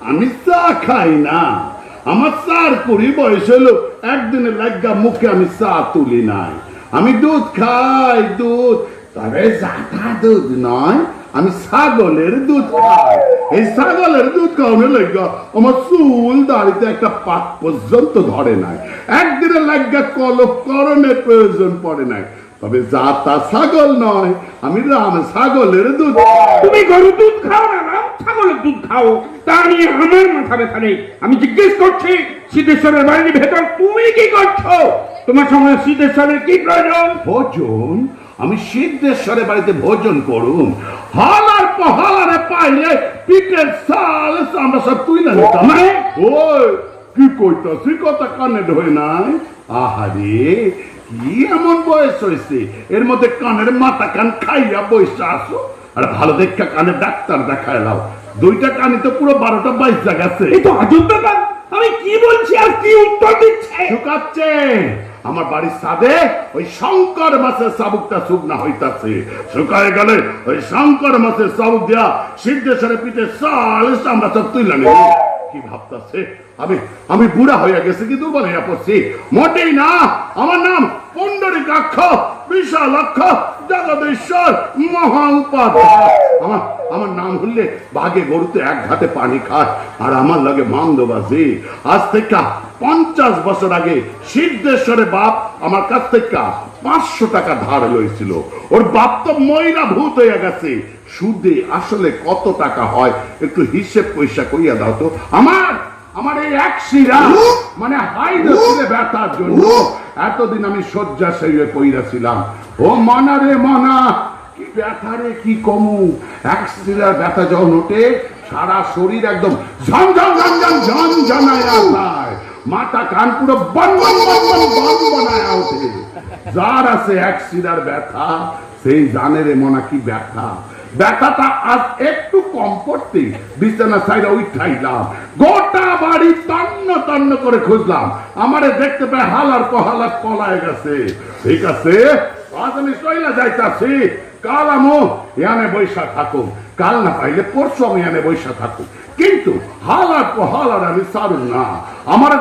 আমি চা খাই না, আমার চার কুড়ি বয়স হলো, একদিনের লাগা মুখে আমি চা তুলি নাই। আমি দুধ খাই, দুধ, তবে জাতা দুধ নয়, আমি ছাগলের দুধ খাই। এই ছাগলের দুধ খাওয়ানোর লাগা আমার চুল দাড়িতে একটা পাক পর্যন্ত ধরে নাই, একদিনের লাগা কলপ করণের প্রয়োজন পড়ে নাই। তবে জাতা ছাগল নয়, আমি রাম ছাগলের দুধ। তুমি গরুর দুধ খাও না, রাম ছাগলের দুধ খাও, তা নিয়ে আমার মাথা ব্যথা নেই। আমি জিজ্ঞেস করছি, সিদ্ধেশ্বরের বাড়ির ভেতর তুমি কি করছো? তোমার সঙ্গে সিদ্ধেশ্বরের কি প্রয়োজন? ভোজন? আমি সিদ্ধেশ্বরের বাড়িতে ভোজন করুন, হালার পহালারে পাইলে পিঠের চাল আমরা সব তুই না নিতাম। ওই কি কইতাছি, কথা কানে ঢোয় নাই? আহারে, কি এমন বয়স হয়েছে, এর মধ্যে কানের মাথা কান খাইয়া বসে আসো। আর ভালো দেখা কানে ডাক্তার দেখায় লাও, দুইটা কানে তো পুরো 12টা বাইজা গেছে। এই তো আজব ব্যাপার, আমি কি বলছি আর কি উত্তর দিচ্ছে? শুকাচ্ছে আমার বাড়ির ছাদে ওই শঙ্কর মাছের চাবুকটা শুকনা হইতাছে, শুকায় গেলে ওই শঙ্কর মাছের চাবুক দিয়া সিদ্ধেশ্বরের পিঠে চাল আমরা সব তুইলা নেব। কি ভাবতাছে আমি আমি বুড়া হইয়া গেছি, কি দুর্বল হইয়া পড়ছি? মোটেই না, আমার নাম পুণ্ডরীকাক্ষ বিশালাক্ষ জগদীশ্বর মহা উপাধ্যায়। আমার নাম হলে বাঘে গরুতে এক ঘাটে পানি খায়, আর আমার লাগে মান্দবাজি। আজ থেকে 50 বছর আগে সিদ্ধেশ্বরের বাপ আমার কাছ থেকে 500 টাকা ধার লইছিল। ওর বাপ তো ময়রা ভূত হইয়া গেছে, সুদে আসলে কত টাকা হয় একটু হিসেব পয়সা কইয়া দাও তো। আমার এই এক শিরা মানে হাইড্রোসিলে ব্যথার জন্য এতদিন আমি শয্যাশায়ী পইরাছিলাম। ও মনা রে মনা, কি ব্যথা রে, কি কমু। এক শিরার ব্যথা যখন ওঠে, সারা শরীর একদম ঝনঝন ঝনঝন ঝনঝনায়া যায়, মাথা কান পুরো বন বন বন বন বন বনায়া ওঠে। যার আছে এক শিরার ব্যথা, সেই জানে রে মনা কি ব্যথা। ব্যথাটা আজ একটু কম পড়তে বিছানা সাইডে উঠাইলাম, গোটা বাড়ি তন্ন তন্ন করে খুঁজলাম, আমারে দেখতে পাই হালার পহালার পলায় গেছে। ঠিক আছে, আজ আমি চইলা যাইতাছি, কাল আমো ইয়ানে বৈশা থাকুক, কাল না পাইলে পরশু আমি ইয়ানে বৈশা থাকুক, কিন্তু হালার পহালার আমি ছাড়ুম না। আমার